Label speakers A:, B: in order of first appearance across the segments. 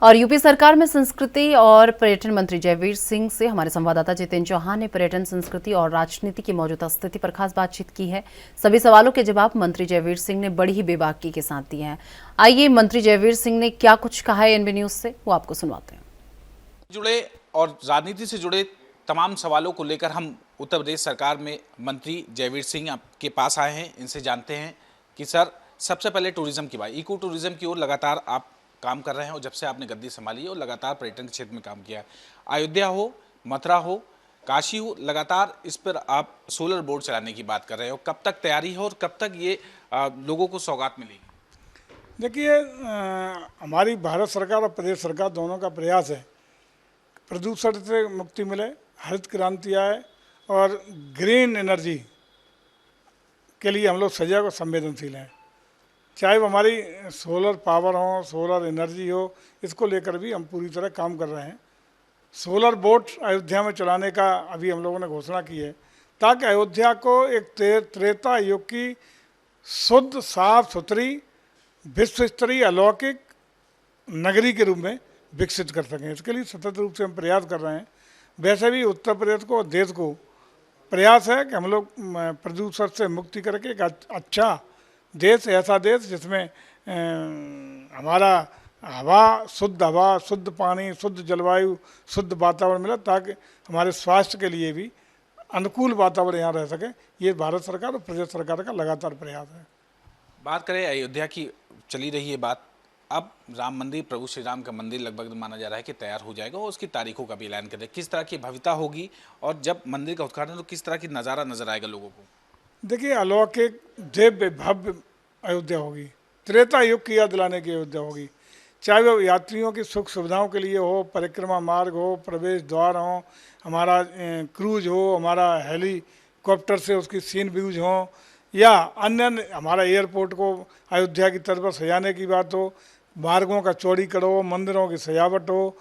A: और यूपी सरकार में संस्कृति और पर्यटन मंत्री जयवीर सिंह से हमारे संवाददाता जितेंद्र चौहान ने पर्यटन, संस्कृति और राजनीति की मौजूदा स्थिति पर खास बातचीत की है। सभी सवालों के जवाब मंत्री जयवीर सिंह ने बड़ी ही बेबाकी के साथ दिए हैं। आइए मंत्री जयवीर सिंह ने क्या कुछ कहा है एनबी न्यूज से, वो आपको सुनवाते हैं।
B: जुड़े और राजनीति से जुड़े तमाम सवालों को लेकर हम उत्तर प्रदेश सरकार में मंत्री जयवीर सिंह के पास आए हैं। इनसे जानते हैं कि सर, सबसे पहले टूरिज्म की बात, इको टूरिज्म की ओर लगातार आप काम कर रहे हैं और जब से आपने गद्दी संभाली है और लगातार पर्यटन के क्षेत्र में काम किया है। अयोध्या हो, मथुरा हो, काशी हो, लगातार इस पर आप सोलर बोर्ड चलाने की बात कर रहे हो। कब तक तैयारी है और कब तक ये लोगों को सौगात मिलेगी?
C: देखिए, हमारी भारत सरकार और प्रदेश सरकार दोनों का प्रयास है प्रदूषण से मुक्ति मिले, हरित क्रांति आए और ग्रीन एनर्जी के लिए हम लोग सजग और संवेदनशील हैं। चाहे वो हमारी सोलर पावर हो, सोलर एनर्जी हो, इसको लेकर भी हम पूरी तरह काम कर रहे हैं। सोलर बोट अयोध्या में चलाने का अभी हम लोगों ने घोषणा की है, ताकि अयोध्या को एक त्रेता युग की शुद्ध, साफ सुथरी, विश्व स्तरीय अलौकिक नगरी के रूप में विकसित कर सकें। इसके लिए सतत रूप से हम प्रयास कर रहे हैं। वैसे भी उत्तर प्रदेश को और देश को प्रयास है कि हम लोग प्रदूषण से मुक्ति करके एक अच्छा देश, ऐसा देश जिसमें हमारा हवा, शुद्ध पानी, शुद्ध जलवायु, शुद्ध वातावरण मिला, ताकि हमारे स्वास्थ्य के लिए भी अनुकूल वातावरण यहाँ रह सके। ये भारत सरकार और प्रदेश सरकार का लगातार प्रयास है।
B: बात करें अयोध्या की, चली रही है बात, अब राम मंदिर, प्रभु श्री राम का मंदिर लगभग माना जा रहा है कि तैयार हो जाएगा और उसकी तारीखों का भी ऐलान करें। किस तरह की भव्यता होगी और जब मंदिर का उद्घाटन तो किस तरह की नज़ारा नजर आएगा लोगों को?
C: देखिए, अलौकिक दिव्य भव्य अयोध्या होगी, त्रेता युग की याद दिलाने की अयोध्या होगी। चाहे वो यात्रियों की सुख सुविधाओं के लिए हो, परिक्रमा मार्ग हो, प्रवेश द्वार हो, हमारा क्रूज हो, हमारा हेलीकॉप्टर से उसकी सीन व्यूज हो, या अन्य हमारा एयरपोर्ट को अयोध्या की तरफ सजाने की बात हो, मार्गों का चौड़ीकरण हो, मंदिरों की सजावट हो,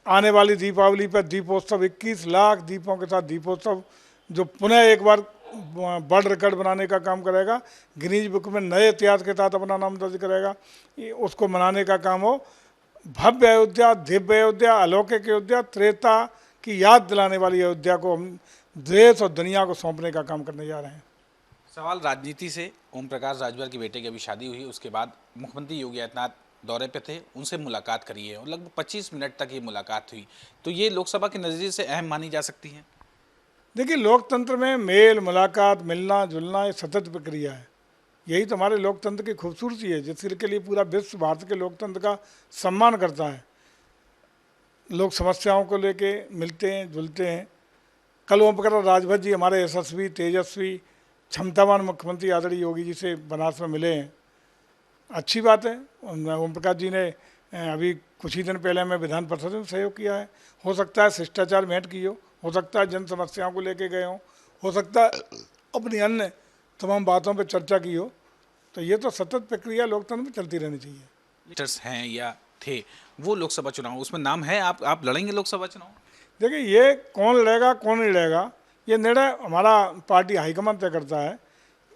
C: आने वाली दीपावली पर दीपोत्सव, 21 लाख दीपों के साथ दीपोत्सव जो पुनः एक बार वर्ल्ड रिकॉर्ड बनाने का काम करेगा, गिनीज बुक में नए इतिहास के साथ अपना नाम दर्ज करेगा, उसको मनाने का काम हो। भव्य अयोध्या, दिव्य अयोध्या, अलौकिक अयोध्या, त्रेता की याद दिलाने वाली अयोध्या को हम देश और दुनिया को सौंपने का काम करने जा रहे हैं।
B: सवाल राजनीति से, ओम प्रकाश राजभर की बेटे की अभी शादी हुई, उसके बाद मुख्यमंत्री योगी आदित्यनाथ दौरे पे थे, उनसे मुलाकात करी है और लगभग 25 मिनट तक ये मुलाकात हुई, तो ये लोकसभा के नज़रिए से अहम मानी जा सकती है?
C: देखिए, लोकतंत्र में मेल मुलाकात, मिलना जुलना, ये सतत प्रक्रिया है। यही तो हमारे लोकतंत्र की खूबसूरती है, जिसके लिए पूरा विश्व भारत के लोकतंत्र का सम्मान करता है। लोग समस्याओं को लेके मिलते हैं, जुलते हैं। कल ओम प्रकाश राजभर जी हमारे यशस्वी, तेजस्वी, क्षमतावान मुख्यमंत्री आदरणीय योगी जी से बनारस में मिले हैं, अच्छी बात है। ओम प्रकाश जी ने अभी कुछ ही दिन पहले में विधान परिषद में सहयोग किया है। हो सकता है शिष्टाचार भेंट की हो सकता है जन समस्याओं को लेके गए हो सकता है अपनी अन्य तमाम बातों पर चर्चा की हो। तो ये तो सतत प्रक्रिया लोकतंत्र में चलती रहनी चाहिए।
B: लीडर्स हैं या थे वो लोकसभा चुनाव, उसमें नाम है, आप लड़ेंगे लोकसभा चुनाव?
C: देखिए, ये कौन लड़ेगा कौन नहीं लड़ेगा, ये निर्णय हमारा पार्टी हाईकमान तय करता है,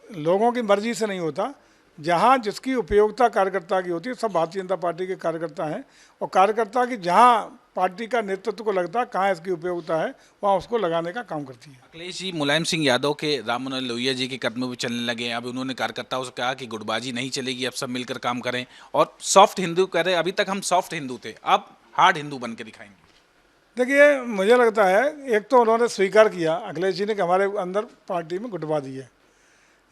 C: लोगों की मर्जी से नहीं होता। जहाँ जिसकी उपयोगिता कार्यकर्ता की होती है, सब भारतीय जनता पार्टी के कार्यकर्ता हैं, और कार्यकर्ता की जहाँ पार्टी का नेतृत्व को लगता है कहाँ इसकी उपयोगिता है, वहाँ उसको लगाने का काम करती है।
B: अखिलेश जी मुलायम सिंह यादव के, राम मनोहर लोहिया जी के कदमों में चलने लगे हैं। अभी उन्होंने कार्यकर्ताओं से कहा कि गुटबाजी नहीं चलेगी, अब सब मिलकर काम करें और सॉफ्ट हिंदू कह रहे। अभी तक हम सॉफ्ट हिंदू थे, अब हार्ड हिंदू बन के दिखाएंगे।
C: देखिए, मुझे लगता है एक तो उन्होंने स्वीकार किया अखिलेश जी ने कि हमारे अंदर पार्टी में गुटबाजी है।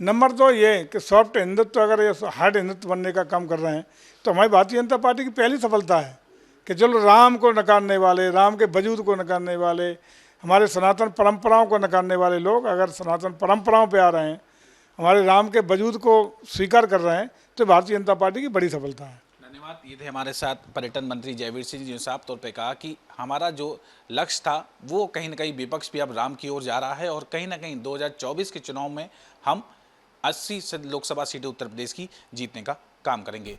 C: नंबर 2 ये कि सॉफ्ट हिंदुत्व, अगर ये हार्ड हिंदुत्व बनने का काम कर रहे हैं, तो हमारी भारतीय जनता पार्टी की पहली सफलता है कि जो राम को नकारने वाले, राम के वजूद को नकारने वाले, हमारे सनातन परंपराओं को नकारने वाले लोग अगर सनातन परंपराओं पे आ रहे हैं, हमारे राम के वजूद को स्वीकार कर रहे हैं, तो भारतीय जनता पार्टी की बड़ी सफलता है।
B: धन्यवाद। ये थे हमारे साथ पर्यटन मंत्री जयवीर सिंह जी ने साफ तौर पे कहा कि हमारा जो लक्ष्य था वो कहीं ना कहीं विपक्ष भी अब राम की ओर जा रहा है और कहीं ना कहीं 2024 के चुनाव में हम 80 लोकसभा सीटें उत्तर प्रदेश की जीतने का काम करेंगे।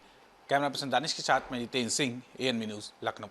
B: कैमरा पर्सन दानिश के साथ में जितेंद्र सिंह, एएनबी न्यूज़, लखनऊ।